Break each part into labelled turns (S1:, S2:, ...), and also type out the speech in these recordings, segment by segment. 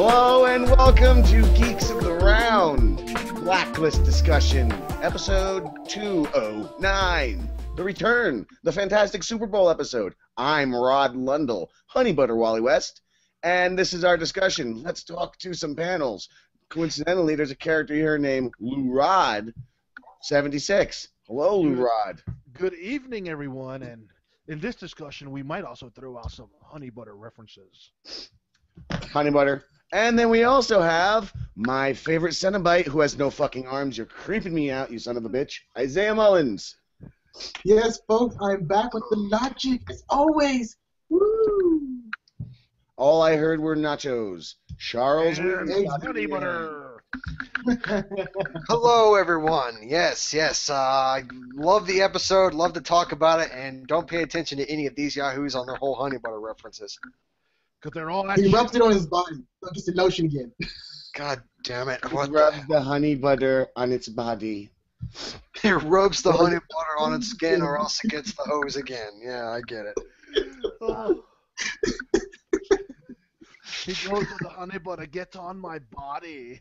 S1: Hello and welcome to Geeks of the Round, Blacklist discussion, episode 209, the return, the fantastic Super Bowl episode. I'm Rod Lundell, Honey Butter Wally West, and this is our discussion. Let's talk to some panels. Coincidentally, there's a character here named Lou Rod, 76. Hello, Lou Rod.
S2: Good evening, everyone, and in this discussion, we might also throw out some Honey Butter references.
S1: Honey Butter. And then we also have my favorite Cenobite who has no fucking arms. You're creeping me out, you son of a bitch. Isaiah Mullins.
S3: Yes, folks, I'm back with the logic as always. Woo!
S1: All I heard were nachos. Charles
S2: And
S1: Williams.
S2: Honey Butter.
S4: Hello, everyone. Yes. I love the episode, love to talk about it, and don't pay attention to any of these yahoos on their whole Honey Butter references.
S2: Because they're all
S3: He
S2: actually...
S3: rubs it on his body, so it gets the notion again.
S4: God damn it.
S1: He
S4: What
S1: rubs the honey butter on its body.
S4: He rubs the honey butter on its skin or else it gets the hose again. Yeah, I get it.
S2: Oh. He goes with the honey butter, gets on my body.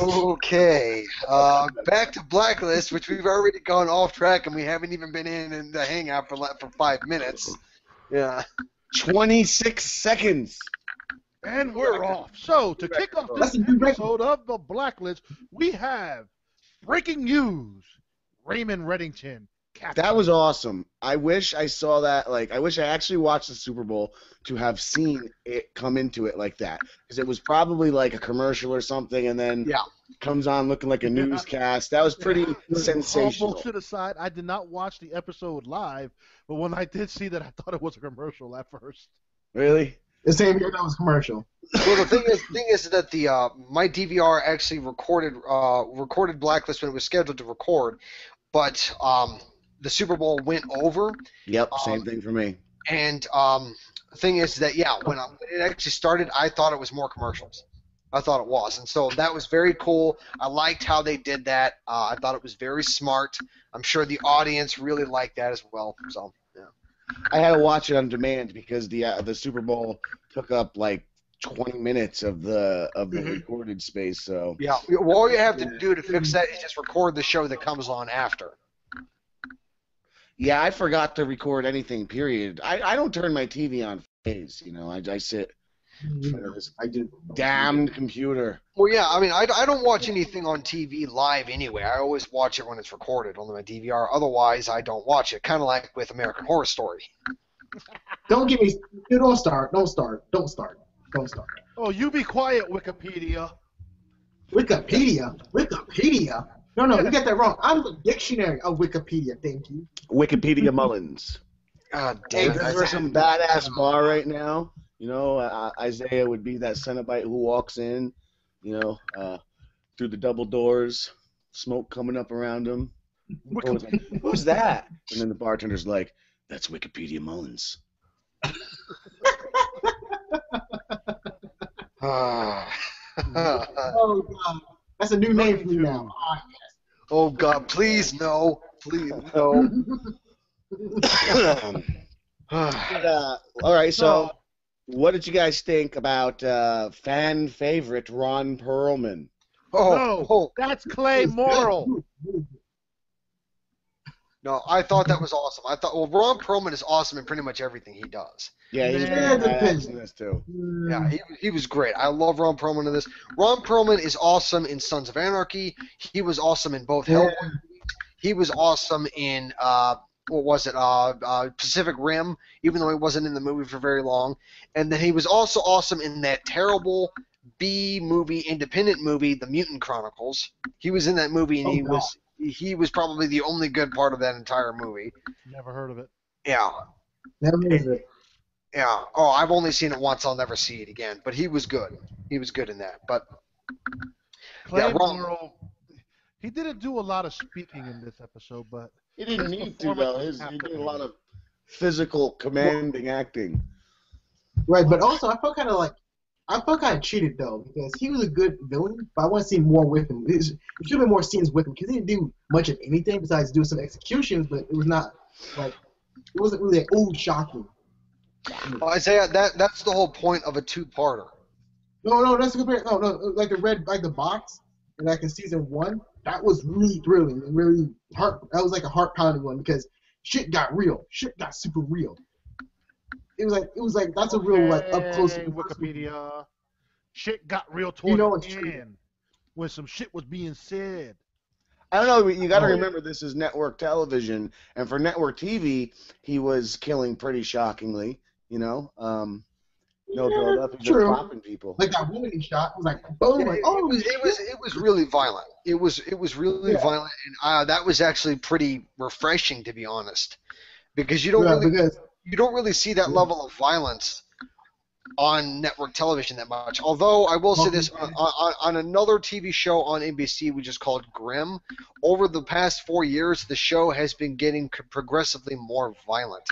S4: Okay. Back to Blacklist, which we've already gone off track and we haven't even been in the hangout for 5 minutes. Yeah.
S1: 26 seconds.
S2: And we're off. So, to kick off this episode of the Blacklist, we have breaking news. Raymond Reddington. Captain.
S1: That was awesome. I wish I saw that. I wish I actually watched the Super Bowl to have seen it come into it like that. Because it was probably like a commercial or something, and then comes on looking like a newscast. That was pretty sensational.
S2: All bullshit aside, I did not watch the episode live, but when I did see that, I thought it was a commercial at first.
S1: Really?
S3: The same year that was commercial.
S4: Well, the thing is that the my DVR actually recorded Blacklist when it was scheduled to record, but the Super Bowl went over.
S1: Yep, same thing for me.
S4: And the thing is that when it actually started, I thought it was more commercials. I thought it was, and so that was very cool. I liked how they did that. I thought it was very smart. I'm sure the audience really liked that as well. So yeah.
S1: I had to watch it on demand because the Super Bowl took up like 20 minutes of the recorded space. So
S4: yeah, all you have to do to fix that is just record the show that comes on after.
S1: Yeah, I forgot to record anything. Period. I don't turn my TV on for days. You know, I sit in front of this damned computer.
S4: Well, yeah, I mean, I don't watch anything on TV live anyway. I always watch it when it's recorded on my DVR. Otherwise, I don't watch it. Kind of like with American Horror Story.
S3: Don't get me. Don't start.
S2: Oh, you be quiet, Wikipedia.
S3: Wikipedia. No, you get that wrong. I'm the dictionary of Wikipedia. Thank you.
S1: Wikipedia Mullins.
S4: God
S1: Hey,
S4: damn it.
S1: there's some badass bar right now. You know, Isaiah would be that Cenobite who walks in, you know, through the double doors, smoke coming up around him. Who's that? And then the bartender's like, that's Wikipedia Mullins.
S3: Oh, God. That's a new name for me now.
S4: Oh, God, please, no. Please, no.
S1: All right, so what did you guys think about fan favorite Ron Perlman?
S2: No, that's Clay Morrill.
S4: No, I thought that was awesome. Ron Perlman is awesome in pretty much everything he does.
S1: Yeah, he's badass in this too.
S4: Yeah, he was great. I love Ron Perlman in this. Ron Perlman is awesome in Sons of Anarchy. He was awesome in both Hellboy. He was awesome in Pacific Rim, even though he wasn't in the movie for very long. And then he was also awesome in that terrible B-movie, independent movie, The Mutant Chronicles. He was in that movie, and he was probably the only good part of that entire movie.
S2: Never heard of it.
S4: Yeah.
S3: Never heard of it.
S4: Yeah. Oh, I've only seen it once. I'll never see it again. But he was good. He was good in that. But
S2: Clay Morrill, he didn't do a lot of speaking in this episod, but
S1: He didn't need to, though. He did a lot of physical, commanding acting.
S3: Right, but also I felt kind of cheated though because he was a good villain, but I want to see more with him. There should have been more scenes with him because he didn't do much of anything besides do some executions, but it was not like it wasn't really like, shocking.
S4: Well, Isaiah, that's the whole point of a two-parter.
S3: No, that's a good. No, like the red, like the box, and like in season 1, that was really thrilling and really That was like a heart pounding one because shit got real. Shit got super real. It was like that's a real like up close.
S2: Wikipedia. Shit got real
S3: You
S2: toward
S3: know
S2: the
S3: it's true.
S2: end when some shit was being said.
S1: I don't know. You got to remember this is network television, and for network TV, he was killing pretty shockingly. You know, no build up, he's just popping people.
S3: Like that woman he shot was like boom, like
S4: it was really violent. It was really violent, and that was actually pretty refreshing, to be honest, because you don't really see that level of violence on network television that much. Although I will say this, on another TV show on NBC, which is called Grimm, over the past 4 years, the show has been getting progressively more violent.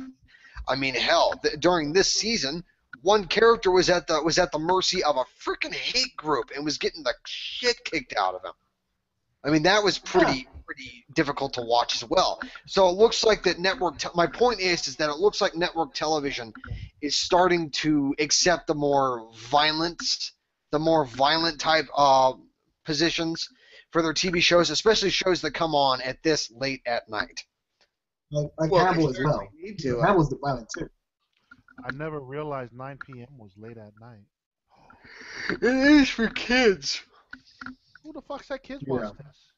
S4: I mean, hell, during this season, one character was at the mercy of a freaking hate group and was getting the shit kicked out of him. I mean, that was pretty difficult to watch as well. So it looks like that my point is that it looks like network television is starting to accept the more violent type positions for their TV shows, especially shows that come on at this late at night.
S3: Like Hannibal as well. Hannibal's the violent too.
S2: I never realized 9 p.m. was late at night.
S4: It is for kids.
S2: Who the fuck said kids watch this?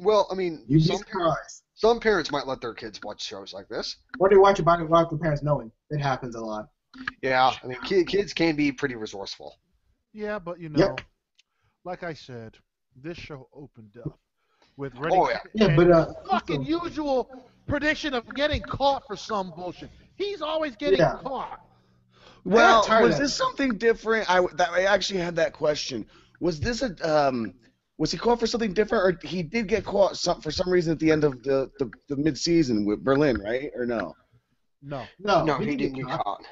S4: Well, I mean,
S3: You'd be surprised.
S4: Some parents might let their kids watch shows like this.
S3: Or they watch it without their parents knowing. It happens a lot.
S4: Yeah, I mean, kids can be pretty resourceful.
S2: Yeah, but you know, like I said, this show opened up with fucking usual prediction of getting caught for some bullshit. He's always getting caught.
S1: Well, was this something different? I actually had that question. Was this was he caught for something different, or he did get caught for some reason at the end of the mid-season with Berlin, right? Or no?
S2: No,
S4: he didn't get caught.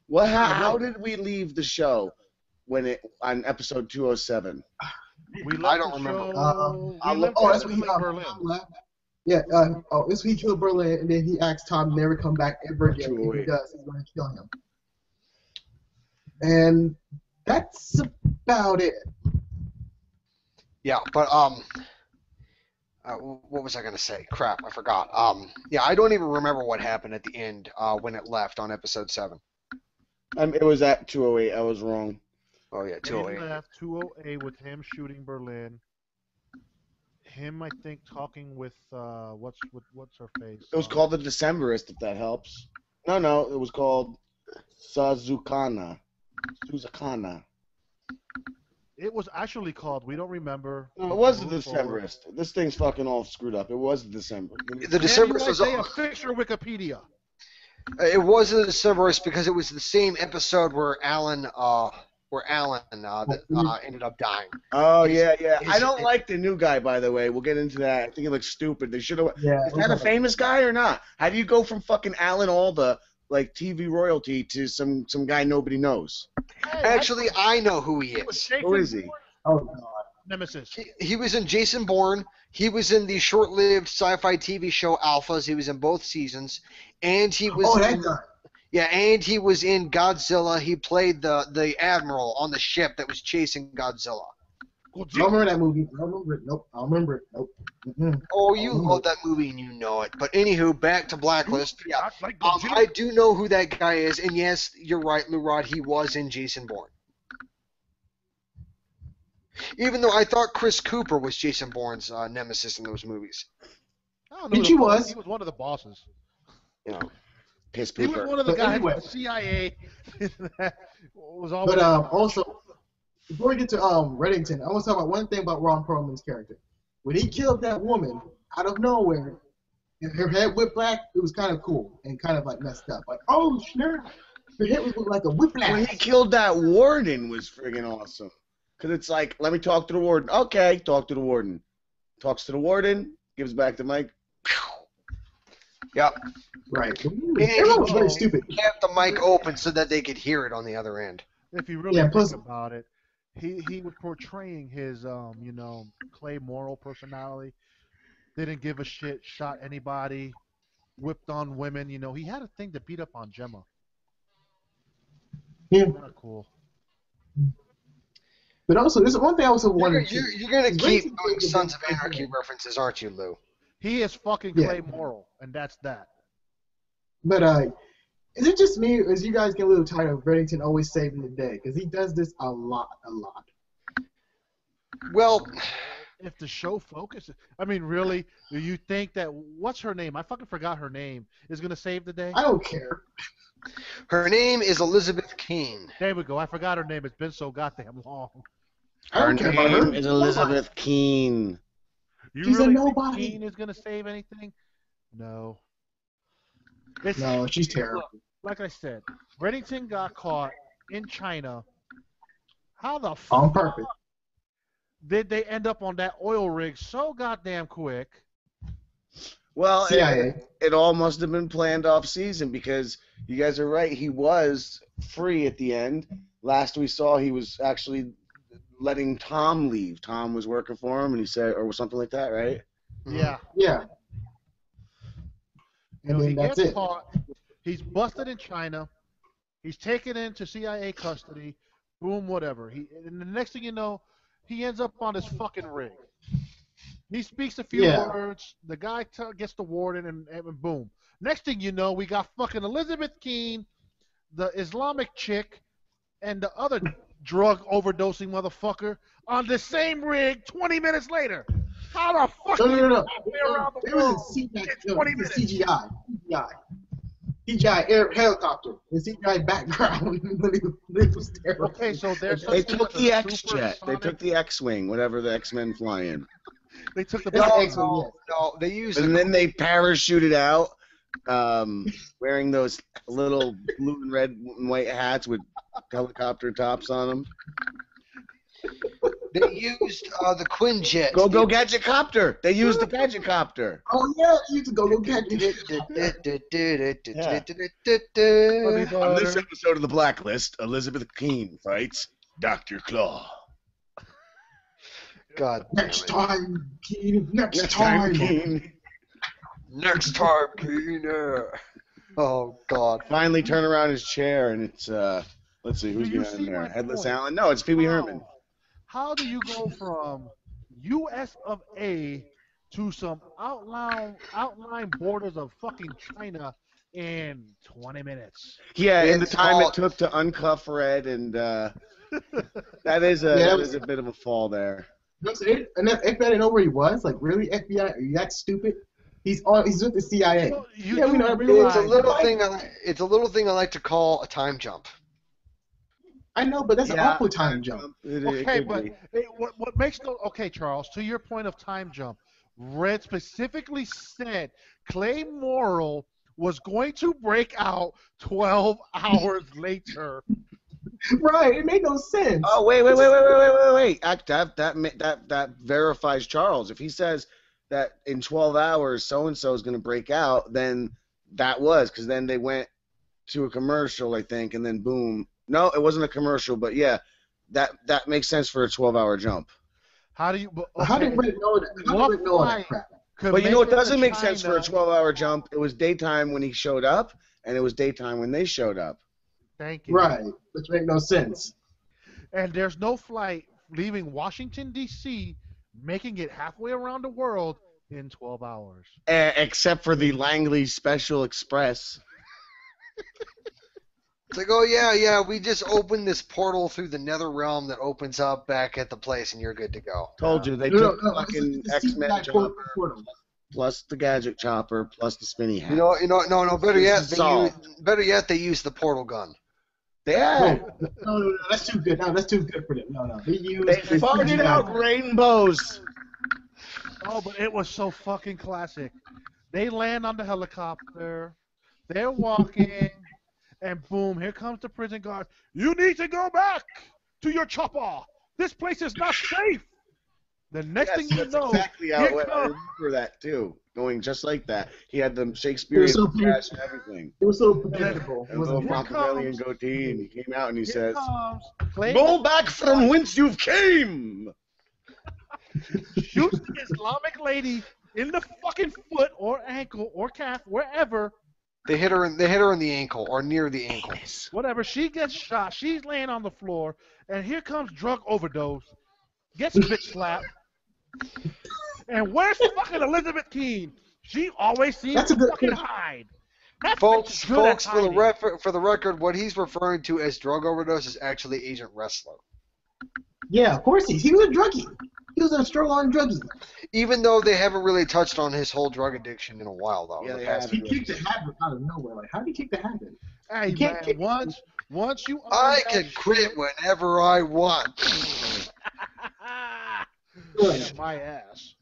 S1: Well, how did we leave the show on episode 207?
S4: I don't remember.
S3: That's when he Berlin. Yeah, this he killed Berlin, and then he asked Tom to never come back ever again. If he does, he's going to kill him. And that's about it.
S4: Yeah, but what was I gonna say? Crap, I forgot. Yeah, I don't even remember what happened at the end when it left on episode 7.
S1: It was at 208. I was wrong.
S4: Oh yeah, 208.
S2: He left 208 with him shooting Berlin. Him, I think, talking with what's her face?
S1: It was called the Decemberist, if that helps. No, it was called Suzukana.
S2: It was actually called. We don't remember.
S1: No, it was the Decemberist. This thing's fucking all screwed up. It was the December.
S4: The Decemberist was
S2: a picture Wikipedia.
S4: It was the Decemberist because it was the same episode where Alan ended up dying.
S1: Oh yeah. I don't like the new guy, by the way. We'll get into that. I think he looks stupid. They should have. Is that a famous guy or not? How do you go from fucking Alan Alda, like TV royalty, to some guy nobody knows?
S4: Actually, I know who he is.
S1: Who is he?
S3: Oh God.
S2: Nemesis.
S4: He was in Jason Bourne. He was in the short-lived sci-fi TV show Alphas. He was in both seasons, and he was.
S3: Oh, that guy.
S4: Yeah, and he was in Godzilla. He played the admiral on the ship that was chasing Godzilla.
S3: I don't remember that movie. I don't remember it. Nope. I don't remember it. Nope. Mm-hmm.
S4: Oh, you love that movie and you know it. But anywho, back to Blacklist. Yeah, I do know who that guy is, and yes, you're right, Lurod. He was in Jason Bourne. Even though I thought Chris Cooper was Jason Bourne's nemesis in those movies.
S2: I don't know. He was one of the bosses.
S4: You know.
S1: Piss pooper.
S2: He was one of the guys with the CIA. Was
S3: but also, before we get to Reddington, I want to talk about one thing about Ron Perlman's character. When he killed that woman out of nowhere, and her head whipped black, it was kind of cool and kind of like messed up. Like, oh snap, her head was like a whiplash.
S1: When he killed that warden was friggin' awesome. Because it's like, let me talk to the warden. Okay, talk to the warden. Talks to the warden, gives back the mic.
S4: Yep.
S3: Right.
S4: Everyone
S3: was very stupid.
S4: Kept the mic open so that they could hear it on the other end.
S2: If you really think about it, he was portraying his Clay Morrow personality. Didn't give a shit, shot anybody, whipped on women. You know, he had a thing to beat up on Gemma.
S3: Yeah.
S2: Not cool.
S3: But also, there's one thing I also wanted.
S4: You're gonna keep doing Sons of Anarchy references, aren't you, Lou?
S2: He is fucking Clay Morrell, and that's that.
S3: But is it just me, or is you guys get a little tired of Reddington always saving the day? Because he does this a lot.
S4: Well,
S2: if the show focuses, I mean, really, do you think that what's her name? I fucking forgot her name. Is gonna save the day?
S3: I don't care.
S4: Her name is Elizabeth Keene.
S2: There we go. I forgot her name. It's been so goddamn long.
S1: Her name is Elizabeth Keene.
S3: She's
S2: really
S3: a nobody.
S2: Think Keene is gonna save anything? No.
S3: No, she's terrible.
S2: Look, like I said, Reddington got caught in China. How the fuck
S3: On purpose.
S2: did they end up on that oil rig so goddamn quick?
S1: Well, it all must have been planned off season because you guys are right. He was free at the end. Last we saw, he was actually letting Tom leave. Tom was working for him, and he said, or something like that, right?
S2: Yeah.
S3: Yeah. And then
S2: he
S3: that's
S2: gets
S3: it.
S2: caught. He's busted in China. He's taken into CIA custody. Boom, whatever. And the next thing you know, he ends up on his fucking rig. He speaks a few words. The guy gets the warden, and boom. Next thing you know, we got fucking Elizabeth Keene, the Islamic chick, and the other drug overdosing motherfucker on the same rig 20 minutes later. How the fuck
S3: No.
S2: around the
S3: It
S2: world
S3: was
S2: in 20 minutes?
S3: CGI. CGI air helicopter. The CGI background. It was terrible.
S2: Okay, so there's
S1: They took the X-Jet. They took the X-Wing, whatever the X-Men fly in.
S2: They took the
S4: No, they used
S1: And then they parachuted out, wearing those little blue and red and white hats with helicopter tops on them.
S4: They used the Quinjet.
S1: Go Gadget Copter. They used the Gadget Copter.
S3: Oh yeah, you used to go get it.
S1: On this episode of the Blacklist, Elizabeth Keene fights Dr. Claw.
S4: God.
S3: Next time, Keene. Next time,
S1: Keene.
S4: Next time, Keene. Oh God.
S1: Finally turn around his chair and it's let's see who's getting in there. Headless Allen. No, it's Pee Wee Herman.
S2: How do you go from U.S. of A. to some outlying borders of fucking China in 20 minutes?
S1: Yeah, in the time it took to uncuff Red, and that is a bit of a fall there.
S3: And if FBI didn't know where he was, like really, FBI, are you that stupid? He's with the CIA.
S2: Well,
S4: it's a little thing I like to call a time jump.
S3: I know, but that's an awful time jump.
S2: Okay, but what makes Charles, to your point of time jump, Red specifically said Clay Morrell was going to break out 12 hours later.
S3: Right, it made no sense.
S1: Oh wait! That verifies Charles. If he says that in 12 hours so and so is going to break out, then that was because then they went to a commercial, I think, and then boom. No, it wasn't a commercial, but yeah, that makes sense for a 12-hour jump.
S2: How do you? Okay.
S3: How did Red know that? How did Red know that crap?
S1: But you know what doesn't make sense for a 12-hour jump? It was daytime when he showed up, and it was daytime when they showed up.
S2: Thank you.
S3: Right, which makes no sense.
S2: And there's no flight leaving Washington, D.C., making it halfway around the world in 12 hours.
S1: Except for the Langley Special Express.
S4: It's like, oh yeah, we just opened this portal through the nether realm that opens up back at the place, and you're good to go.
S1: Told you, they took the fucking X-Men chopper, plus the Gadget chopper, plus the spinny hat.
S4: No, better yet, they used the portal gun.
S1: Yeah.
S3: No, that's too good. No, that's too good for them. No. They
S1: farted out rainbows.
S2: Oh, but it was so fucking classic. They land on the helicopter. They're walking. And boom, here comes the prison guard. You need to go back to your chopper. This place is not safe. The next thing you know,
S1: exactly how I remember that too. Going just like that. He had the Shakespearean crash and everything.
S3: It was so predictable.
S1: It was a Machiavellian goatee, and he came out and he says, "Go back from whence you've came."
S2: Shoots the Islamic lady in the fucking foot or ankle or calf, wherever.
S4: They hit her in the ankle or near the ankle.
S2: Whatever. She gets shot. She's laying on the floor, and here comes drug overdose. Gets bitch slapped. And where's fucking Elizabeth Keene? She always seems to fucking hide.
S4: Folks, for the record, what he's referring to as drug overdose is actually Agent Wrestler.
S3: Yeah, of course he was a druggie. He was a strong druggie.
S4: Even though they haven't really touched on his whole drug addiction in a while, though.
S1: Yeah,
S3: he kicked the habit out of nowhere. Like, how did he kick the habit?
S2: Hey, man, once you
S4: I can quit whenever I want.
S2: My ass.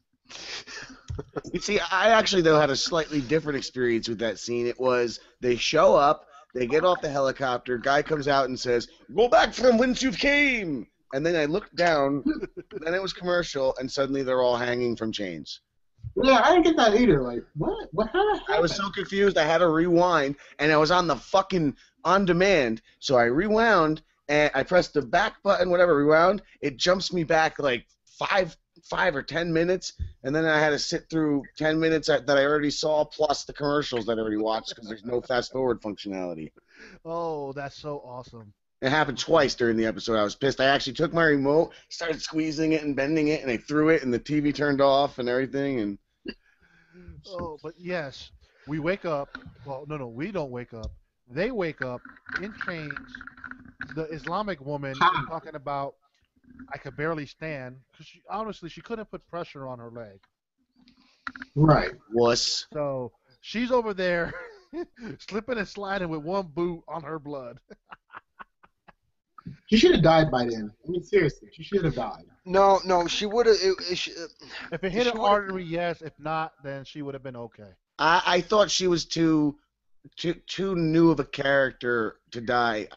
S1: You see, I actually, though, had a slightly different experience with that scene. It was, they show up, they get off the helicopter, guy comes out and says, "Go back from whence you came!" And then I looked down, then it was commercial, and suddenly they're all hanging from chains.
S3: Yeah, I didn't get that either. Like, what? What happened?
S1: I was so confused, I had to rewind, and I was on the fucking on-demand, so I rewound, and I pressed the back button, whatever, rewound, it jumps me back like 5 or 10 minutes, and then I had to sit through 10 minutes that I already saw, plus the commercials that I already watched, because there's no fast-forward functionality.
S2: Oh, that's so awesome.
S1: It happened twice during the episode. I was pissed. I actually took my remote, started squeezing it and bending it, and I threw it, and the TV turned off and everything. And
S2: oh, but yes, we wake up. Well, no, we don't wake up. They wake up in chains. The Islamic woman talking about, "I could barely stand," because honestly, she couldn't put pressure on her leg.
S3: Right.
S1: Wuss.
S2: So she's over there slipping and sliding with one boot on her blood.
S3: She should have died by then. I mean, seriously, she should have died.
S4: No, she would have.
S2: If it hit an artery, yes. If not, then she would have been okay.
S1: I thought she was too new of a character to die,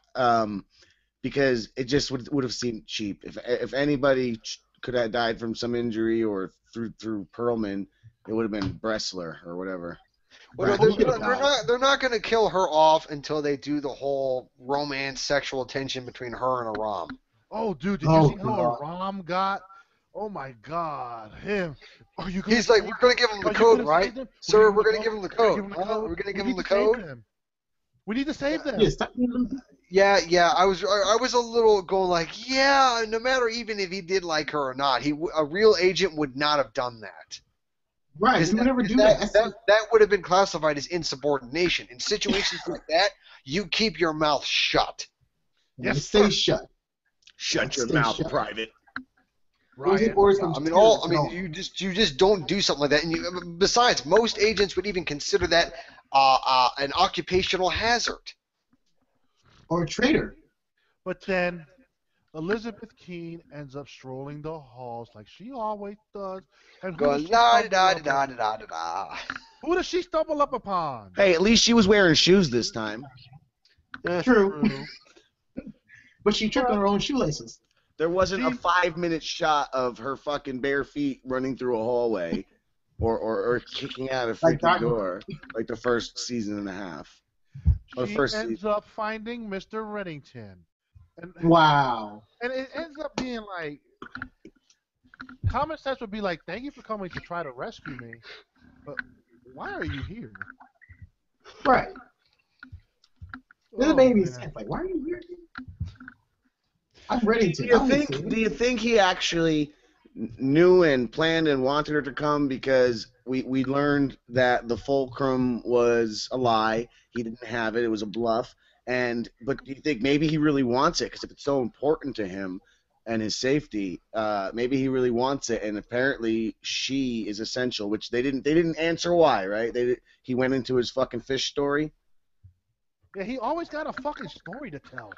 S1: because it just would have seemed cheap. If anybody could have died from some injury or through Perlman, it would have been Bressler or whatever.
S4: Well, they're not going to kill her off until they do the whole romance, sexual tension between her and Aram.
S2: Oh, dude, did you see how Aram got? Oh my God, him.
S4: He's like, "We're going to give him the code, right, sir? We're going to give him the code. We're going to give him the code.
S2: We need to save them."
S4: Yeah. I was a little going like, yeah. No matter even if he did like her or not, a real agent would not have done that.
S3: Right, he would never do that.
S4: That would have been classified as insubordination. In situations like that, you keep your mouth shut.
S3: Yes, stay shut.
S1: Shut your mouth, Private.
S3: Right.
S4: You just don't do something like that. And besides, most agents would even consider that an occupational hazard.
S3: Or a traitor.
S2: But then Elizabeth Keene ends up strolling the halls like she always does. And who does she stumble up upon?
S1: Hey, at least she was wearing shoes this time.
S3: True. But she tripped on her own shoelaces.
S1: There wasn't a 5-minute shot of her fucking bare feet running through a hallway or kicking out a freaking door like the first season and a half.
S2: She ends up finding Mr. Reddington.
S3: Wow.
S2: And it ends up being like, common sense would be like, "Thank you for coming to try to rescue me, but why are you here?"
S3: Right. This made me sense. Like, why are you here? I'm ready to.
S1: Do you think he actually knew and planned and wanted her to come because we learned that the fulcrum was a lie? He didn't have it. It was a bluff. But do you think maybe he really wants it? Because if it's so important to him and his safety, maybe he really wants it. And apparently, she is essential, which they didn't answer why, right? He went into his fucking fish story.
S2: Yeah, he always got a fucking story to tell.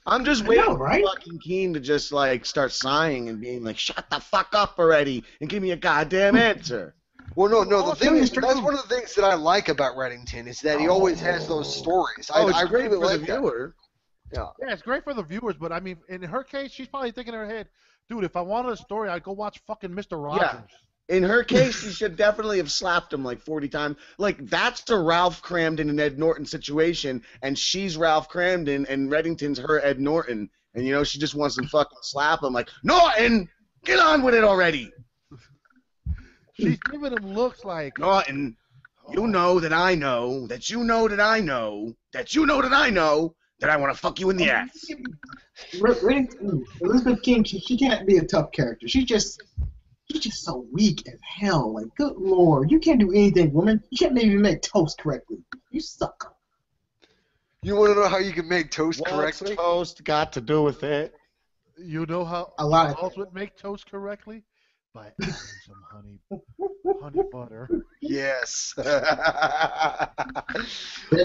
S1: I'm just waiting for fucking Keene to just like start sighing and being like, "Shut the fuck up already and give me a goddamn answer."
S4: Well, no. The thing is, that's one of the things that I like about Reddington is that he always has those stories. I
S1: great
S4: really
S1: for
S4: like
S1: the viewer.
S4: Yeah,
S2: it's great for the viewers, but I mean, in her case, she's probably thinking in her head, "Dude, if I wanted a story, I'd go watch fucking Mr. Rogers."
S1: Yeah. In her case, she should definitely have slapped him like 40 times. Like, that's a Ralph Cramden and Ed Norton situation, and she's Ralph Cramden, and Reddington's her Ed Norton. And, she just wants to fucking slap him like, "Norton, get on with it already!"
S2: She's giving him looks like,
S1: "Norton, You know that I know that you know that I know that you know that I know that I want to fuck you in the ass.
S3: Elizabeth King, she can't be a tough character. She's just so weak as hell. Like, good lord, you can't do anything, woman. You can't even make toast correctly. You suck.
S4: You want to know how you can make toast
S1: What's
S4: correctly?
S1: toast got to do with it?
S2: You know how
S3: A lot of
S2: else would make toast correctly? By adding some honey butter.
S4: Yes.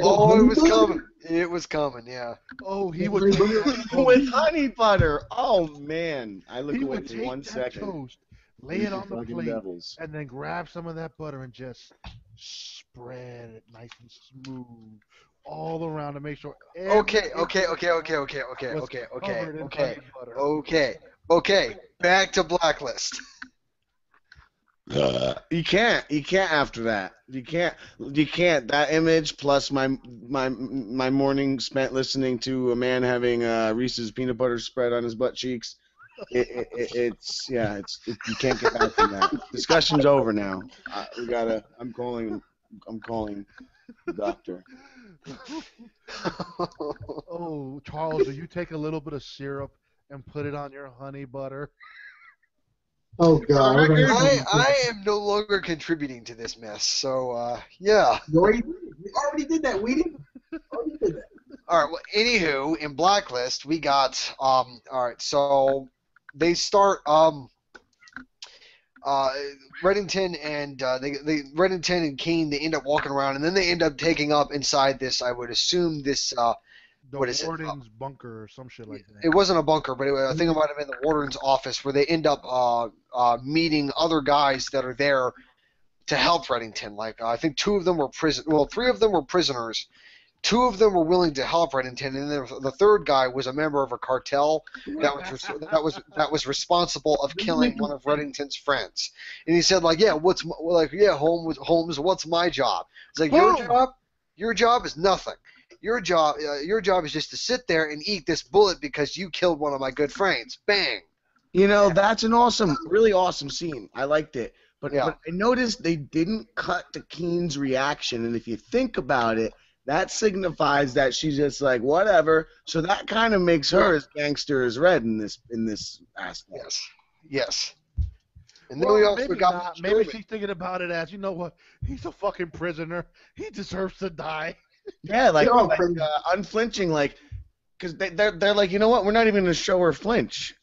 S4: Oh, it was coming. It was coming, yeah.
S2: Oh, he would
S1: with honey butter. Oh man, I look
S2: he
S1: away
S2: would
S1: for
S2: take
S1: 1
S2: that
S1: second.
S2: toast, lay it on the
S1: Fucking
S2: plate,
S1: devils.
S2: and then grab some of that butter and just spread it nice and smooth all around to make sure.
S4: Okay. Back to Blacklist.
S1: You can't after that. You can't. That image plus my morning spent listening to a man having Reese's peanut butter spread on his butt cheeks. It's you can't get back from that. Discussion's over now. I'm calling the doctor.
S2: Oh, Charles, do you take a little bit of syrup and put it on your honey butter?
S3: Oh God!
S4: I am no longer contributing to this mess. So yeah.
S3: You already did that, Weedy. Already did that.
S4: All right. Well, anywho, in Blacklist, we got all right. So they start Reddington and Reddington and Kane, they end up walking around, and then they end up taking up inside this. I would assume this. What is it?
S2: Warden's bunker or some shit like that.
S4: It wasn't a bunker, but I think it might have been the warden's office, where they end up meeting other guys that are there to help Reddington. Like I think 2 of them were 3 of them were prisoners. 2 of them were willing to help Reddington, and then the 3rd guy was a member of a cartel that was responsible of killing one of Reddington's friends. And he said, like, Holmes, what's my job? It's like, your job is nothing. Your job is just to sit there and eat this bullet because you killed one of my good friends. Bang.
S1: That's an really awesome scene. I liked it. But I noticed they didn't cut to Keen's reaction, and if you think about it, that signifies that she's just like, whatever. So that kind of makes her as gangster as Red in this aspect.
S4: Yes. And then we also got
S2: maybe she's thinking about it as, you know what, he's a fucking prisoner. He deserves to die.
S1: Yeah, unflinching, because they're like, you know what, we're not even going to show her flinch.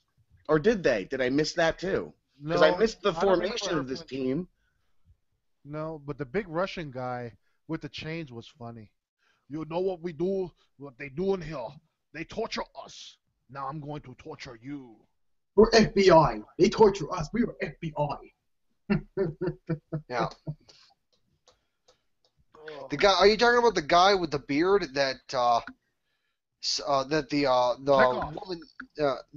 S1: Or did they? Did I miss that too? Because I missed the formation of this team.
S2: No, but the big Russian guy with the chains was funny. You know what we do, what they do in here. They torture us. Now I'm going to torture you.
S3: We're FBI. They torture us. We are FBI.
S4: Yeah. The guy? Are you talking about the guy with the beard that the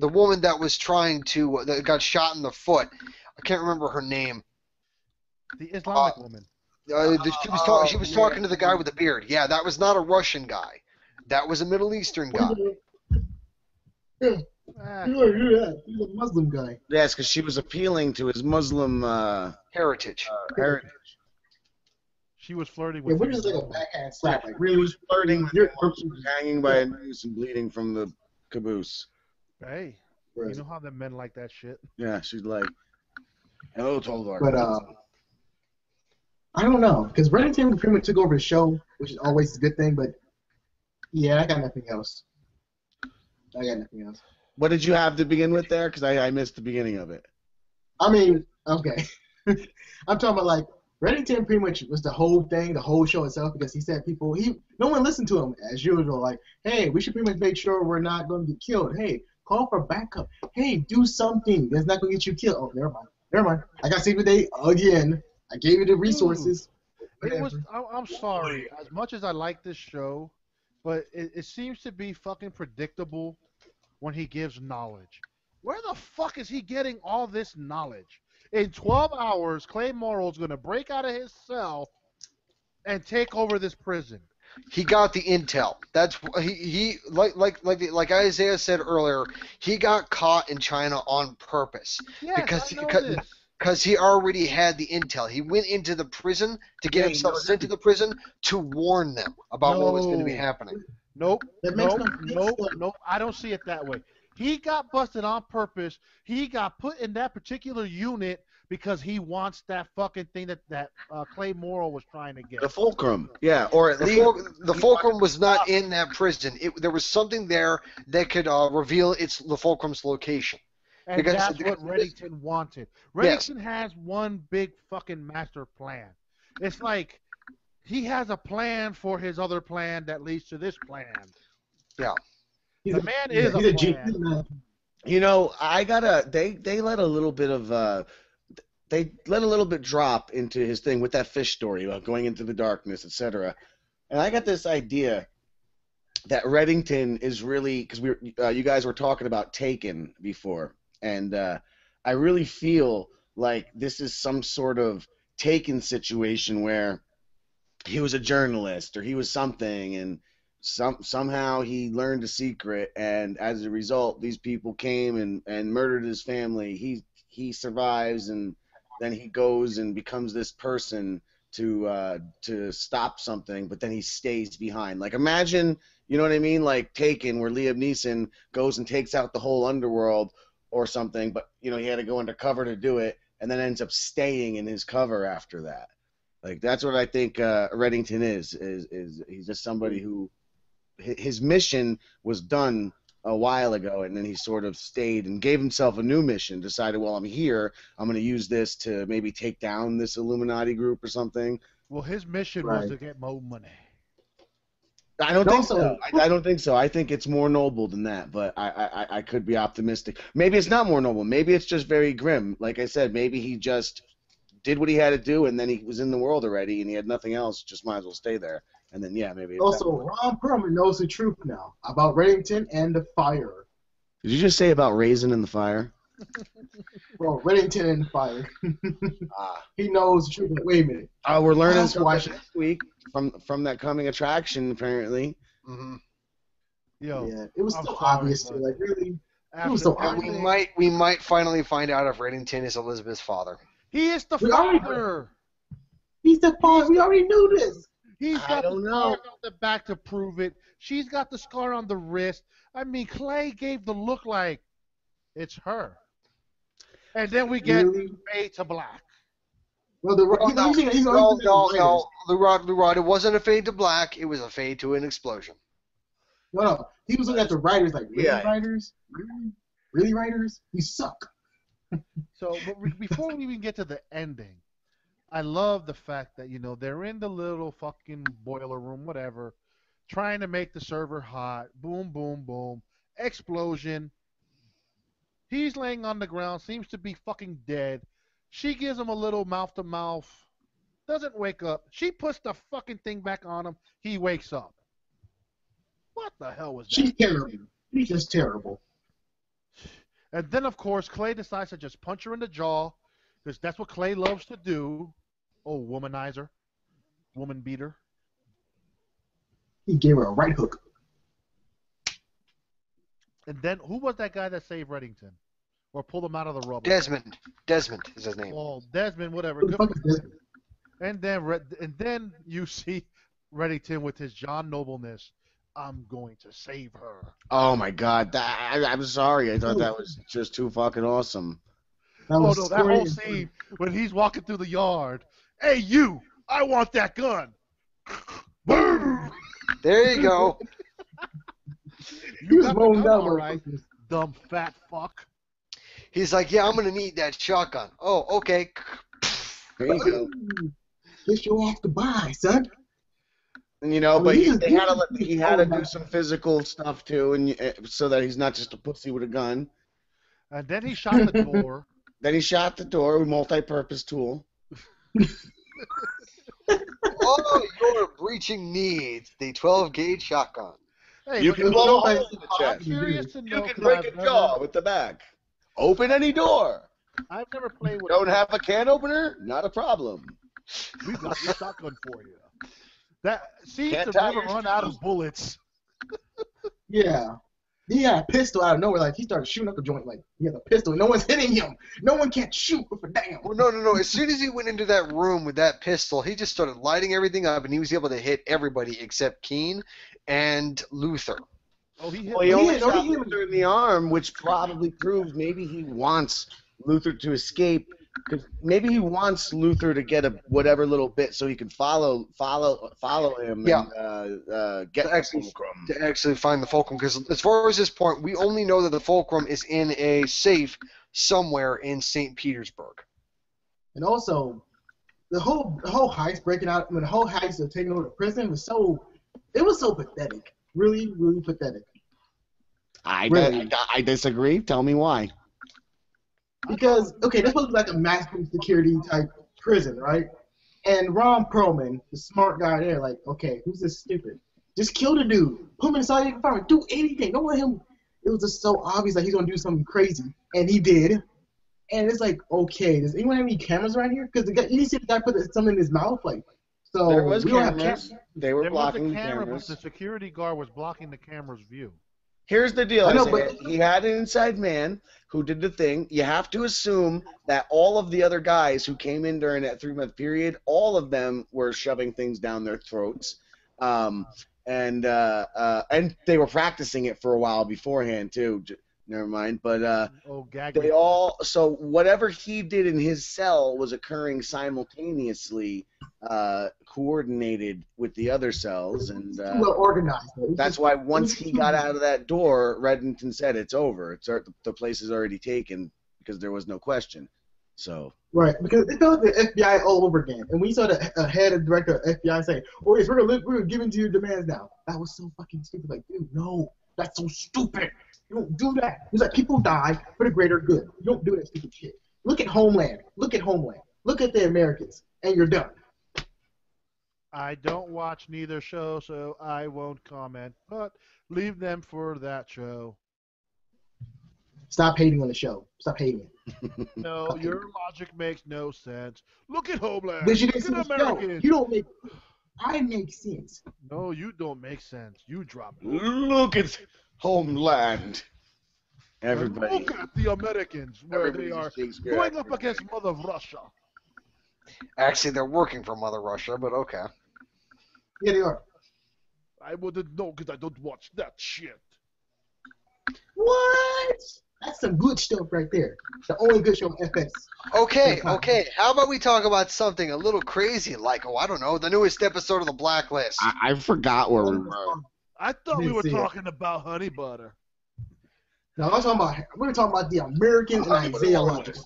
S4: woman that was trying to that got shot in the foot? I can't remember her name.
S2: The Islamic woman.
S4: She was talking to the guy with the beard. Yeah, that was not a Russian guy. That was a Middle Eastern guy.
S3: Yeah. He's a Muslim guy.
S1: Yes, because she was appealing to his Muslim
S4: heritage.
S2: She was flirting with him.
S3: We're just like a backhand slap. Like, really?
S1: She was flirting with him while she was hanging by a noose and bleeding from the caboose.
S2: Hey, you know how the men like that shit?
S1: Yeah, she's like, hello, Toldar.
S3: But, I don't know, because Reddington pretty much took over the show, which is always a good thing, but, yeah, I got nothing else.
S1: What did you have to begin with there? Because I missed the beginning of it.
S3: I mean, okay. I'm talking about, like, Reddington pretty much was the whole thing, the whole show itself, because he said no one listened to him, as usual. Like, hey, we should pretty much make sure we're not going to get killed. Hey, call for backup. Hey, do something that's not going to get you killed. Oh, never mind. I got saved the day again. I gave you the resources.
S2: I'm sorry. As much as I like this show, but it seems to be fucking predictable when he gives knowledge. Where the fuck is he getting all this knowledge? In 12 hours, Clay Morrow's going to break out of his cell and take over this prison.
S4: He got the intel. That's he like Isaiah said earlier. He got caught in China on purpose
S2: yes,
S4: Because he already had the intel. He went into the prison to get himself sent to the prison to warn them about what was going to be happening.
S2: Nope. Nope. I don't see it that way. He got busted on purpose. He got put in that particular unit because he wants that fucking thing that Clay Morrow was trying to get.
S1: The fulcrum. Yeah, or at least...
S4: The fulcrum was not in that prison. There was something there that could reveal the fulcrum's location.
S2: And that's what Reddington wanted. Reddington has one big fucking master plan. It's like he has a plan for his other plan that leads to this plan.
S4: Yeah.
S2: The man is a plan.
S1: You know, they let a little bit of they let a little bit drop into his thing with that fish story about going into the darkness, etc. And I got this idea that Reddington is really, because you guys were talking about Taken before. And I really feel like this is some sort of Taken situation where he was a journalist or he was something, and somehow he learned a secret, and as a result, these people came and murdered his family. He survives, and then he goes and becomes this person to stop something, but then he stays behind. Like, imagine, you know what I mean? Like Taken, where Liam Neeson goes and takes out the whole underworld or something, but he had to go undercover to do it, and then ends up staying in his cover after that. Like, that's what I think Reddington is he's just somebody who his mission was done a while ago, and then he sort of stayed and gave himself a new mission, decided, well, I'm here, I'm going to use this to maybe take down this Illuminati group or something.
S2: Well, his mission was to get more money.
S1: I don't think so. I don't think so. I think it's more noble than that, but I could be optimistic. Maybe it's not more noble. Maybe it's just very grim. Like I said, maybe he just did what he had to do, and then he was in the world already, and he had nothing else. Just might as well stay there. And then, yeah, maybe.
S3: Also, Ron Perlman knows the truth now about Reddington and the fire.
S1: Did you just say about Raisin in the fire?
S3: Well, Reddington and the fire. He knows the truth. Wait a minute.
S1: We're learning something next week from that coming attraction, apparently.
S4: Mm-hmm.
S2: Yo,
S3: yeah, it was so obvious. Like, really, it was so obvious.
S4: We might finally find out if Reddington is Elizabeth's father.
S2: He is the father.
S3: He's the father. We already knew this.
S2: He's got the scar on the back to prove it. She's got the scar on the wrist. I mean, Clay gave the look like it's her. And then we get fade to black.
S3: Well,
S4: no, Lurad, it wasn't a fade to black. It was a fade to an explosion.
S3: No. He was looking at the writers like, really, writers? Really, writers? You suck.
S2: So, but before we even get to the ending, I love the fact that, they're in the little fucking boiler room, whatever, trying to make the server hot. Boom, boom, boom. Explosion. He's laying on the ground, seems to be fucking dead. She gives him a little mouth-to-mouth. Doesn't wake up. She puts the fucking thing back on him. He wakes up. What the hell was that?
S3: She's terrible. She's just terrible.
S2: And then, of course, Clay decides to just punch her in the jaw, because that's what Clay loves to do. Oh, womanizer. Woman beater.
S3: He gave her a right hook.
S2: And then, who was that guy that saved Reddington? Or pulled him out of the rubble?
S4: Desmond. Desmond is his name.
S2: Oh, Desmond, whatever. And then you see Reddington with his John Nobleness. I'm going to save her.
S1: Oh, my God. I'm sorry. I thought that was just too fucking awesome.
S2: That whole scene when he's walking through the yard. Hey, you! I want that gun! Boom!
S4: There you go.
S3: He was rolling down,
S2: all right, dumb fat fuck.
S4: He's like, yeah, I'm going to need that shotgun. Oh, okay.
S1: There you go.
S3: Get you off the buy, son.
S1: But he had to do some physical stuff too, and so that he's not just a pussy with a gun.
S2: And then he shot the door.
S1: Then he shot the door with multi-purpose tool.
S4: Oh, your breaching needs the 12-gauge shotgun.
S2: Hey,
S1: you can blow a hole in the
S2: I'm
S1: chest.
S2: curious to know.
S1: You can break a jaw with the back. Open any door.
S2: I've never played with.
S1: Don't have a can opener? Not a problem.
S2: We've got the shotgun for you. That seems to never run out of bullets.
S3: Yeah. He had a pistol out of nowhere. Like, he started shooting up the joint. Like, he has a pistol. No one's hitting him. No one can shoot with a damn.
S4: Well, no. As soon as he went into that room with that pistol, he just started lighting everything up, and he was able to hit everybody except Keen and Luther.
S2: Oh, he hit.
S1: Well, he only shot Luther in the arm, which probably proves maybe he wants Luther to escape. Because maybe he wants Luther to get whatever little bit so he can follow him and get the fulcrum.
S4: To actually find the fulcrum. Because as far as this point, we only know that the fulcrum is in a safe somewhere in St. Petersburg.
S3: And also, the whole heist breaking out, the whole heist of taking over the prison was so pathetic. Really, really pathetic.
S1: I disagree. Tell me why.
S3: Because, okay, this was like a maximum security type prison, right? And Ron Perlman, the smart guy there, like, okay, who's this stupid? Just kill the dude. Put him inside the environment. Do anything. Don't let him. It was just so obvious that he's going to do something crazy. And he did. And it's like, okay, does anyone have any cameras around here? Because you see the guy put something in his mouth, like, so
S1: there was
S3: we
S1: cameras.
S3: Don't have cameras.
S1: They were blocking the
S2: camera,
S1: cameras.
S2: but the security guard was blocking the camera's view.
S1: Here's the deal.
S3: I know,
S1: he had an inside man who did the thing. You have to assume that all of the other guys who came in during that 3-month period, all of them were shoving things down their throats. And they were practicing it for a while beforehand, too. Never mind. But they all – so whatever he did in his cell was occurring simultaneously, coordinated with the other cells. And
S3: well organized.
S1: that's why once he got out of that door, Reddington said it's over. The place is already taken because there was no question. So
S3: right, because it felt like the FBI all over again. And we saw the head and director of FBI say, "Oh, yes, we're giving to your demands now." That was so fucking stupid. Like, dude, no, that's so stupid. You don't do that. It's like people die for the greater good. You don't do that stupid shit. Look at Homeland. Look at the Americans, and you're done.
S2: I don't watch neither show, so I won't comment. But leave them for that show.
S3: Stop hating on the show. Stop hating it.
S2: No, your logic makes no sense. Look at Homeland.
S3: Look
S2: at Americans.
S3: You don't make. I make sense.
S2: No, you don't make sense. You drop it.
S1: Look at Homeland. Everybody.
S2: Look at the Americans, where they are going up against Mother Russia.
S4: Actually, they're working for Mother Russia, but okay.
S3: Yeah, they are.
S2: I wouldn't know because I don't watch that shit.
S3: What? That's some good stuff right there. The only good show on FX.
S4: Okay. How about we talk about something a little crazy, like, I don't know, the newest episode of the Blacklist.
S1: I forgot where we were.
S2: I thought we were talking about honey butter.
S3: No, we were talking about the American and Isaiah Logic.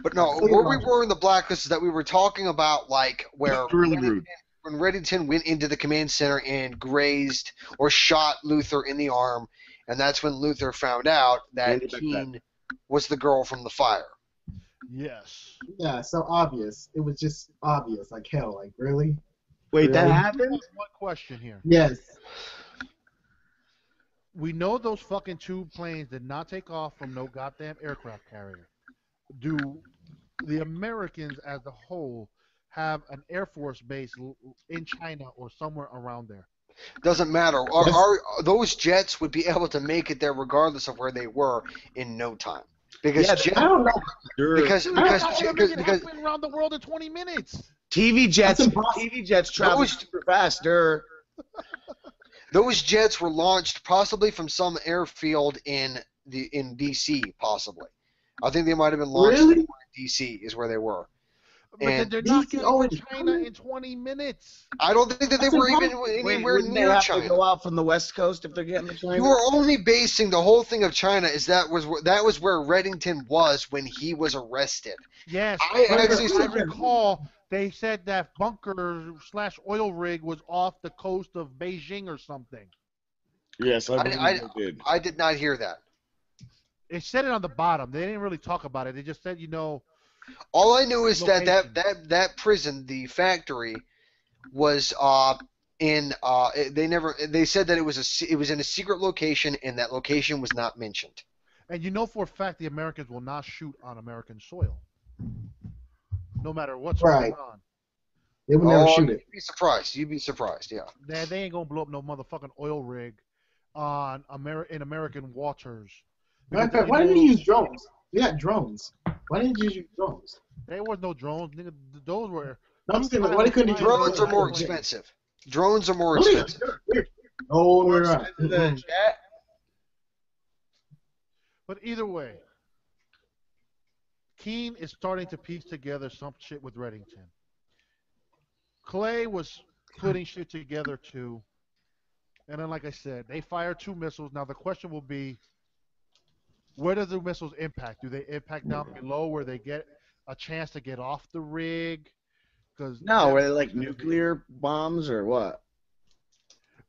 S4: But no, where we were in the Blacklist is that we were talking about, like, where when Reddington went into the command center and grazed or shot Luther in the arm, and that's when Luther found out that Keen was the girl from the fire.
S2: Yes.
S3: Yeah, so obvious. It was just obvious, like hell, like really?
S1: Wait,
S3: really?
S1: That happened?
S2: One question here.
S3: Yes.
S2: We know those fucking two planes did not take off from no goddamn aircraft carrier. Do the Americans as a whole have an Air Force base in China or somewhere around there?
S4: Doesn't matter. Those jets would be able to make it there regardless of where they were in no time. Because
S3: I don't know.
S4: Because
S2: around the world in 20 minutes.
S1: TV jets travel super fast.
S4: Those jets were launched possibly from some airfield in DC, possibly. I think they might have been launched in DC is where they were.
S2: But they're not getting to China in 20 minutes.
S4: I don't think that they were even anywhere near China.
S1: To go out from the West Coast if they're getting to China?
S4: You are only basing the whole thing of China is that was where Reddington was when he was arrested.
S2: Yes, I recall they said that bunker/oil rig was off the coast of Beijing or something.
S1: Yes, I did.
S4: I did not hear that.
S2: It said it on the bottom. They didn't really talk about it. They just said,
S4: all I knew is that prison, the factory, was they said that it was in a secret location and that location was not mentioned.
S2: And for a fact the Americans will not shoot on American soil, no matter what's going on.
S3: They will never shoot it.
S4: You'd be surprised. Yeah.
S2: They ain't gonna blow up no motherfucking oil rig on in American waters.
S3: Why didn't you use drones? We got drones. Why didn't you use drones?
S2: There was no drones, nigga. Those were.
S3: No, I'm saying, why couldn't you
S4: drones are more expensive. Drones are more expensive.
S3: Oh, we're right.
S2: But either way, Keen is starting to piece together some shit with Reddington. Clay was putting shit together too. And then, like I said, they fire 2 missiles. Now the question will be, where do the missiles impact? Do they impact down below where they get a chance to get off the rig?
S1: No, were they like nuclear bombs or what?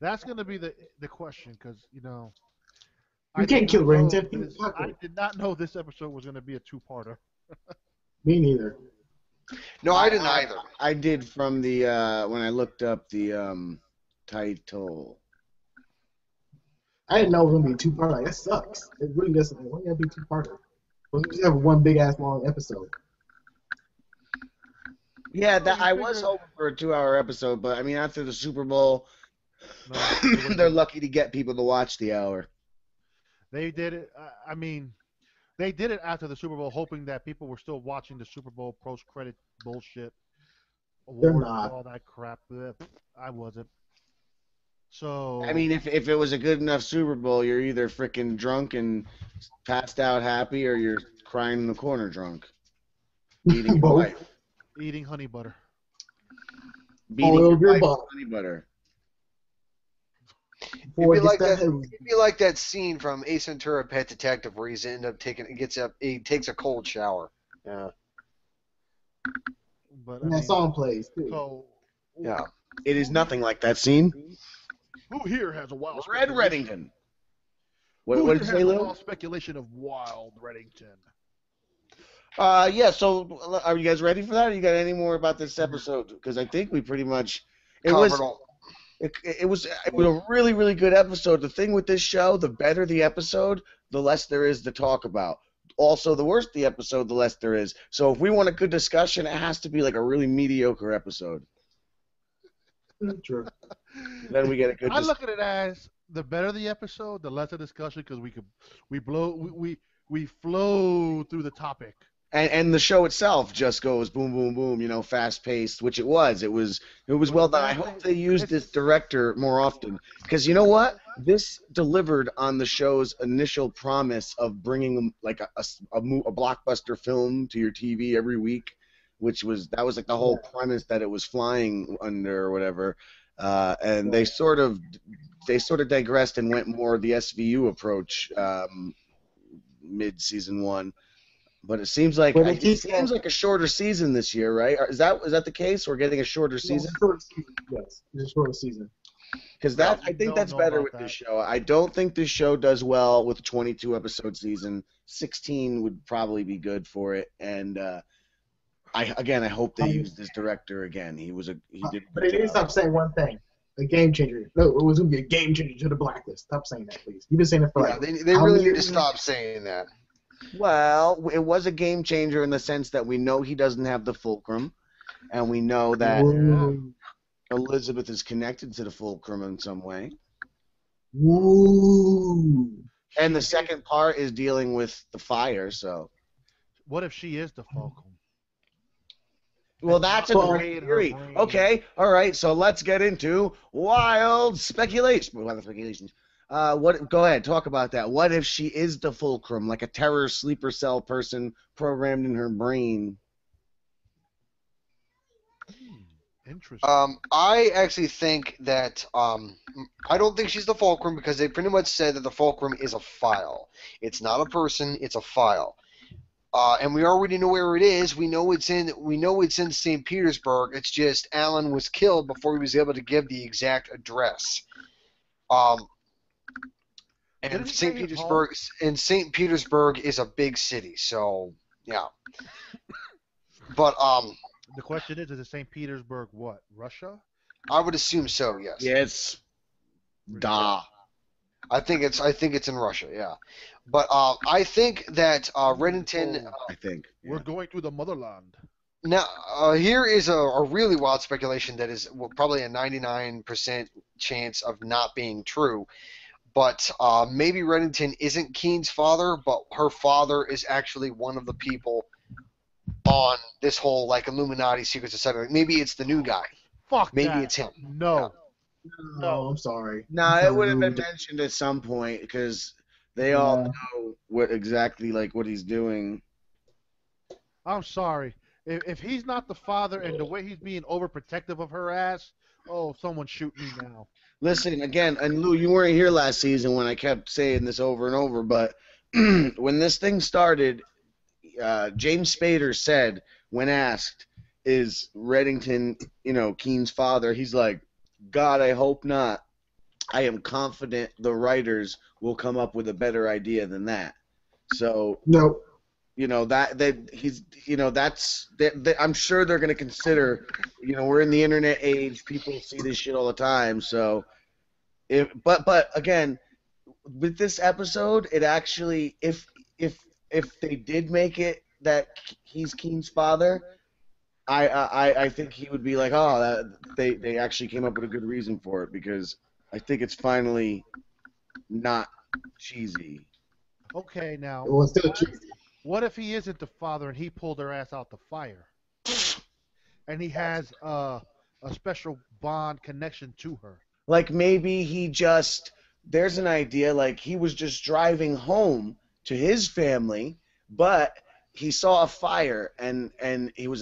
S2: That's going to be the question because, you
S3: can't kill Reddington.
S2: I did not know this episode was going to be a 2-parter.
S3: Me neither.
S4: No, I didn't either.
S1: I did from the when I looked up the title.
S3: I didn't know it was gonna be a 2-parter. Like, that sucks. It really doesn't. Why gotta be 2-parter? We just have one big ass long episode.
S1: Yeah, I was hoping for a 2-hour episode, but I mean, after the Super Bowl, they're lucky to get people to watch the hour.
S2: They did it. I mean, they did it after the Super Bowl, hoping that people were still watching the Super Bowl post-credit bullshit.
S3: They're not.
S2: All that crap. I wasn't. So
S1: I mean, if it was a good enough Super Bowl, you're either freaking drunk and passed out happy, or you're crying in the corner drunk, eating your wife,
S2: eating honey butter,
S1: beating your wife with honey butter.
S4: It'd be like that scene from Ace Ventura: Pet Detective where he takes a cold shower. Yeah.
S2: But
S3: and that song plays too.
S2: So
S4: yeah,
S1: it is nothing like that scene.
S2: Who here has a wild
S1: Red Reddington?
S2: What did you say, Lou? Wild speculation of Wild Reddington.
S1: Yeah. So, are you guys ready for that? Or you got any more about this episode? Because I think we pretty much it was a really, really good episode. The thing with this show, the better the episode, the less there is to talk about. Also, the worse the episode, the less there is. So, if we want a good discussion, it has to be like a really mediocre episode.
S3: True.
S1: Then we get a good.
S2: I look at it as the better the episode, the less the discussion, because we flow through the topic.
S1: And the show itself just goes boom, boom, boom. Fast paced, which it was. It was well done. I hope they use this director more often, because you know what? This delivered on the show's initial promise of bringing like a blockbuster film to your TV every week. That was like the whole premise that it was flying under or whatever, and they sort of digressed and went more the SVU approach mid season 1, but it seems like a shorter season this year, right? Is that the case? We're getting a shorter season.
S3: Yes, it's a shorter season.
S1: Because I think that's better with this show. I don't think this show does well with a 22 episode season. 16 would probably be good for it, and. I hope they use this director again. He did.
S3: But they need to stop saying one thing. A game changer. No, it was going to be a game changer to the Blacklist. Stop saying that, please. You've been saying it for
S4: they really need to stop saying that.
S1: Well, it was a game changer in the sense that we know he doesn't have the fulcrum, and we know that Elizabeth is connected to the fulcrum in some way.
S3: Ooh.
S1: And the second part is dealing with the fire. So,
S2: what if she is the fulcrum?
S1: Well, that's a great theory. Okay, all right. So let's get into wild speculation. Wild speculations. Go ahead, talk about that. What if she is the fulcrum, like a terror sleeper cell person programmed in her brain?
S2: Interesting.
S4: I actually think that I don't think she's the fulcrum because they pretty much said that the fulcrum is a file. It's not a person. It's a file. And we already know where it is. We know it's in St. Petersburg. It's just Alan was killed before he was able to give the exact address. And St. Petersburg is a big city, so yeah. But
S2: the question is it St. Petersburg what? Russia?
S4: I would assume so. Yes.
S1: Yes. Da.
S4: I think it's in Russia, yeah. But I think that Reddington.
S1: I think
S2: we're going to the motherland.
S4: Now, here is a really wild speculation that is probably a 99% chance of not being true. but maybe Reddington isn't Keen's father, but her father is actually one of the people on this whole like Illuminati Secret Society. Maybe it's the new guy.
S2: Fuck
S4: Maybe
S2: that.
S4: it's him.
S2: No.
S3: No, I'm sorry.
S1: No, it would have been mentioned at some point because they all know what exactly like what he's doing.
S2: I'm sorry. If he's not the father and the way he's being overprotective of her ass, oh, someone shoot me now.
S1: Listen, again, and Lou, you weren't here last season when I kept saying this over and over, but when this thing started, James Spader said, when asked, is Reddington, Keen's father, he's like, God, I hope not. I am confident the writers will come up with a better idea than that. So,
S3: no.
S1: I'm sure they're going to consider, we're in the internet age, people see this shit all the time, so but again, with this episode, it actually, if they did make it that he's Keen's father, I think he would be like, oh, they actually came up with a good reason for it, because I think it's finally not cheesy.
S2: Okay, now.
S3: Well, it's still cheesy.
S2: What if he isn't the father and he pulled her ass out the fire? And he has a special bond connection to her.
S1: Like maybe there's an idea, like he was just driving home to his family, but he saw a fire and he was,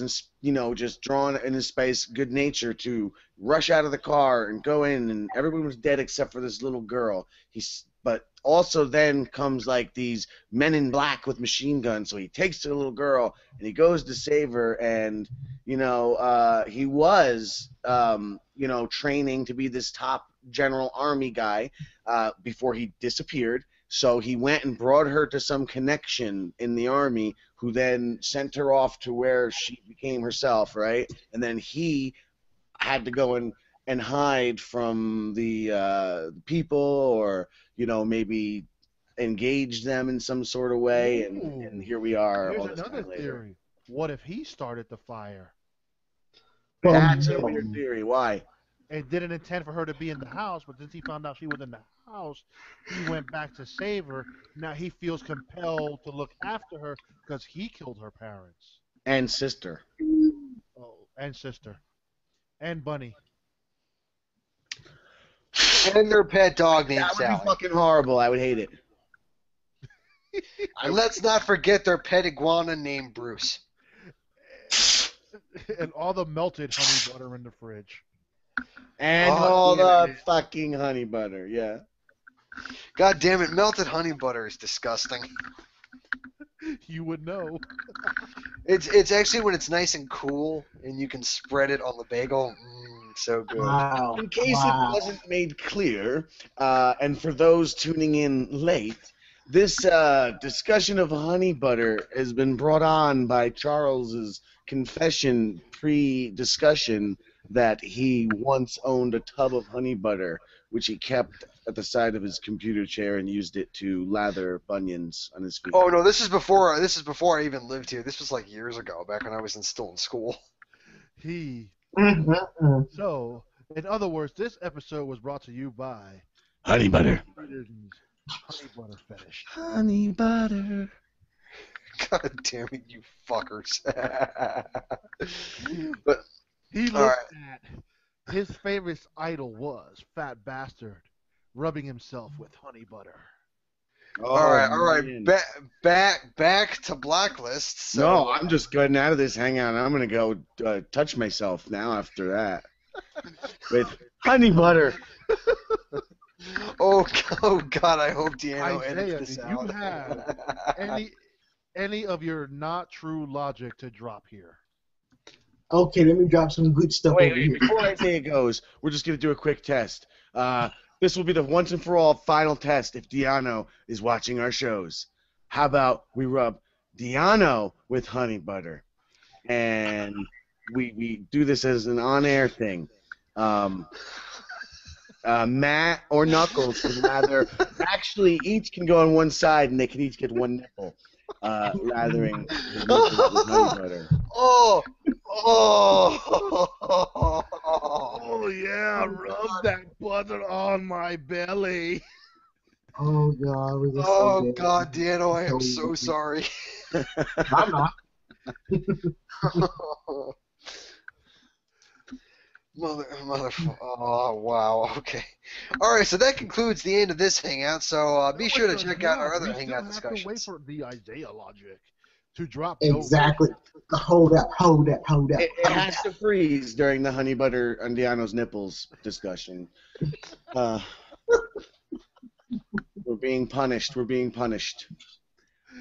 S1: just drawn in his space, good nature to rush out of the car and go in, and everyone was dead except for this little girl. But also then comes like these men in black with machine guns, so he takes the little girl and he goes to save her, and he was training to be this top general army guy before he disappeared. So he went and brought her to some connection in the army, who then sent her off to where she became herself, right? And then he had to go and hide from the people, or maybe engage them in some sort of way, and here we are.
S2: Here's
S1: all this
S2: another
S1: time later.
S2: theory. What if he started the fire?
S1: That's a weird theory. Why?
S2: And didn't intend for her to be in the house, but since he found out she was in the house, he went back to save her. Now he feels compelled to look after her because he killed her parents.
S1: And sister.
S2: Oh, and sister. And Bunny.
S4: And their pet dog named
S1: That would
S4: Sally.
S1: be fucking horrible. I would hate it.
S4: And let's not forget their pet iguana named Bruce.
S2: And all the melted honey butter in the fridge.
S1: And all the fucking honey butter, yeah.
S4: God damn it, melted honey butter is disgusting.
S2: You would know.
S4: It's actually when it's nice and cool and you can spread it on the bagel. So good.
S3: Wow.
S1: In case it wasn't made clear, and for those tuning in late, this discussion of honey butter has been brought on by Charles's confession pre-discussion that he once owned a tub of honey butter, which he kept at the side of his computer chair and used it to lather bunions on his feet.
S4: Oh no, this is before I even lived here. This was like years ago, back when I was still in school.
S2: So, in other words, this episode was brought to you by
S1: Honey butter.
S2: Honey butter fetish.
S1: Honey butter.
S4: God damn it, you fuckers. But
S2: he looked at his favorite idol was Fat Bastard rubbing himself with honey butter.
S4: All right. Back to Blacklist. So,
S1: no, I'm just getting out of this hangout. I'm gonna go touch myself now after that with honey butter.
S4: Oh God! I hope Deanno
S2: Isaiah,
S4: edits this
S2: do
S4: out.
S2: you have any of your not true logic to drop here?
S3: Okay, let me drop some good stuff over here.
S1: Before Isaiah goes, we're just gonna do a quick test. This will be the once and for all final test if Deanno is watching our shows. How about we rub Deanno with honey butter, and we do this as an on-air thing. Matt or Knuckles can actually each can go on one side and they can each get one nipple lathering his nipples with honey butter.
S4: Oh,
S2: yeah, rub that butter on my belly.
S3: Oh God, was this so
S4: Oh
S3: good?
S4: God, Dano, I am so sorry.
S3: I'm not.
S4: Oh wow, okay. All right, so that concludes the end of this hangout. So be sure to check out our other hangout
S2: discussions. We still have to wait for the Isaiah logic to drop.
S3: Exactly. Hold up.
S1: It has to freeze during the honey butter on Diano's nipples discussion. We're being punished.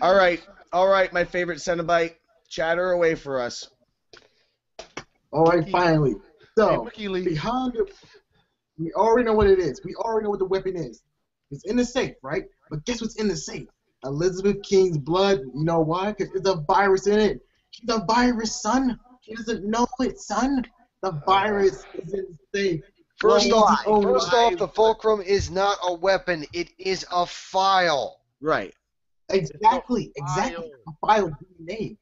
S1: All right, my favorite Cenobite. Chatter away for us.
S3: All right, finally. So, behind it, we already know what it is. We already know what the weapon is. It's in the safe, right? But guess what's in the safe? Elizabeth King's blood. You know why? Because there's a virus in it. She's a virus, son. She doesn't know it, son. The virus is in the safe.
S4: First off, the fulcrum is not a weapon. It is a file.
S1: Right.
S3: Exactly. A file DNA.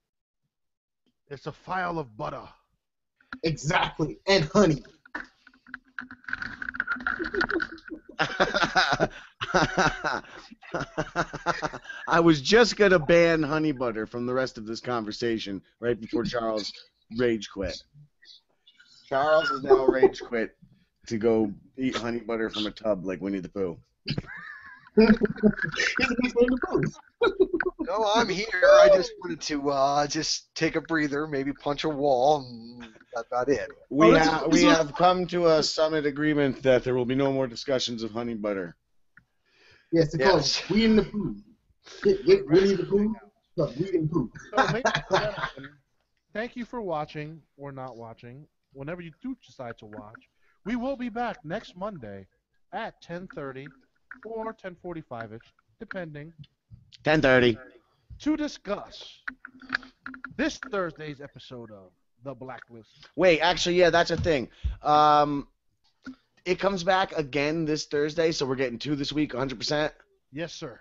S2: It's a file of butter.
S3: Exactly. And honey.
S1: I was just going to ban honey butter from the rest of this conversation right before Charles rage quit. Charles is now rage quit to go eat honey butter from a tub like Winnie the Pooh.
S4: No, I'm here. I just wanted to just take a breather, maybe punch a wall, and that's about it.
S1: We have come to a summit agreement that there will be no more discussions of honey butter.
S3: Yes, it's called Weed in the Pooh. Get Winnie the Pooh? No, Weed in the Pooh.
S2: Thank you for watching or not watching. Whenever you do decide to watch, we will be back next Monday at 10:30 or 10:45ish, depending.
S1: 10:30.
S2: To discuss this Thursday's episode of The Blacklist.
S1: Wait, actually, yeah, that's a thing. It comes back again this Thursday, so we're getting 2 this week, 100%?
S2: Yes, sir.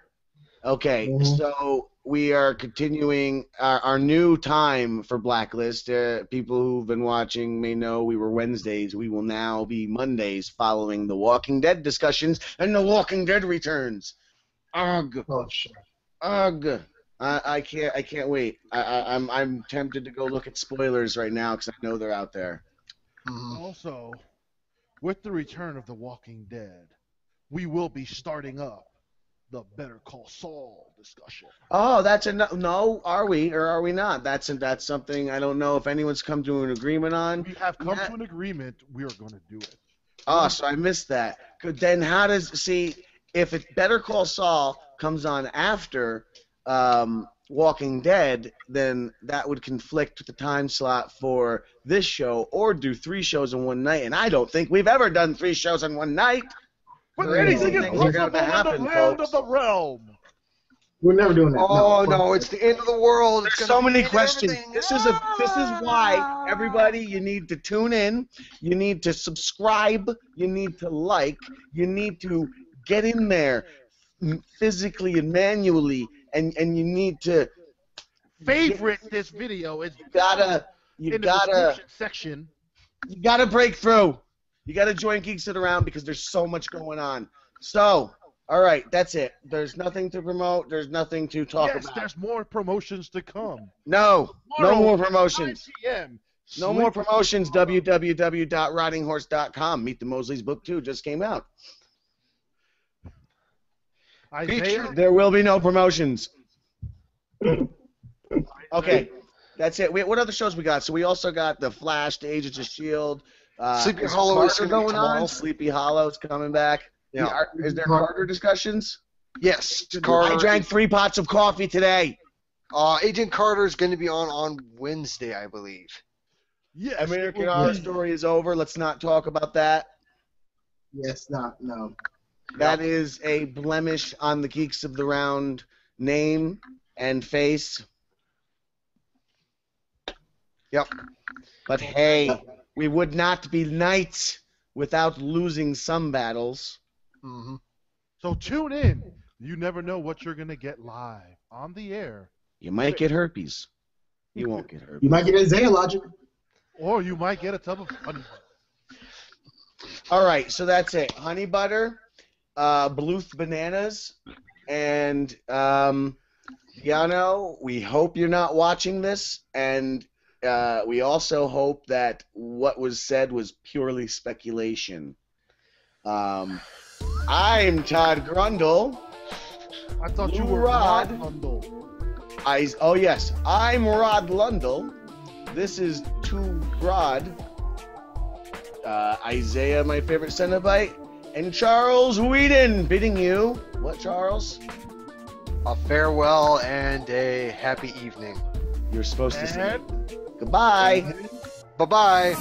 S1: Okay, so we are continuing our new time for Blacklist. People who've been watching may know we were Wednesdays. We will now be Mondays following the Walking Dead discussions, and the Walking Dead returns. Ugh.
S3: Oh, sure.
S1: Ugh. I can't wait. I'm tempted to go look at spoilers right now because I know they're out there.
S2: Also, with the return of The Walking Dead, we will be starting up the Better Call Saul discussion.
S1: Oh, that's no. Are we or are we not? That's something I don't know if anyone's come to an agreement on.
S2: We have come to an agreement. We are going to do it.
S1: Oh, so I missed that. Then how does if it's Better Call Saul comes on after Walking Dead, then that would conflict with the time slot for this show, or do 3 shows in one night. And I don't think we've ever done 3 shows in one night.
S2: But anything is possible in the land of the realm.
S3: We're never doing that.
S4: Oh no, it's the end of the world.
S1: There's so many questions. This is why everybody, you need to tune in, you need to subscribe, you need to like, you need to get in there physically and manually, and you need to
S2: favorite this video. It's
S1: you gotta
S2: section.
S1: You gotta break through. You gotta join Geeks It Around because there's so much going on. So, all right, that's it. There's nothing to promote. There's nothing to talk about.
S2: Yes, there's more promotions to come.
S1: No more promotions.
S2: 9 p.m.
S1: No more promotions. www.ridinghorse.com. Meet the Mosley's book 2 just came out. There will be no promotions. Okay, that's it. What other shows we got? So we also got The Flash, The Agents of S.H.I.E.L.D.
S4: Sleepy Hollow is
S1: going on. Sleepy Hollow's coming back. Yeah. Is there Carter discussions?
S4: Yes.
S1: I drank 3 pots of coffee today.
S4: Agent Carter is going to be on Wednesday, I believe.
S1: Yes. American Horror Story is over. Let's not talk about that.
S3: Yes, no.
S1: That is a blemish on the Geeks of the Round name and face.
S4: Yep.
S1: But hey, we would not be knights without losing some battles.
S2: Mm-hmm. So tune in. You never know what you're going to get live on the air.
S1: You might get herpes. You won't get herpes.
S3: You might get Isaiah logic.
S2: Or you might get a tub of honey butter.
S1: All right, so that's it. Honey butter Bluth Bananas, and Yano, we hope you're not watching this, and we also hope that what was said was purely speculation. I'm Todd Grundle.
S2: I thought you were Rod Lundle.
S1: Oh yes, I'm Rod Lundle. This is Too Rod. Isaiah, my favorite Cenobite, and Charles Whedon bidding you. What, Charles?
S4: A farewell and a happy evening.
S1: You're supposed to say goodbye.
S4: Bye-bye.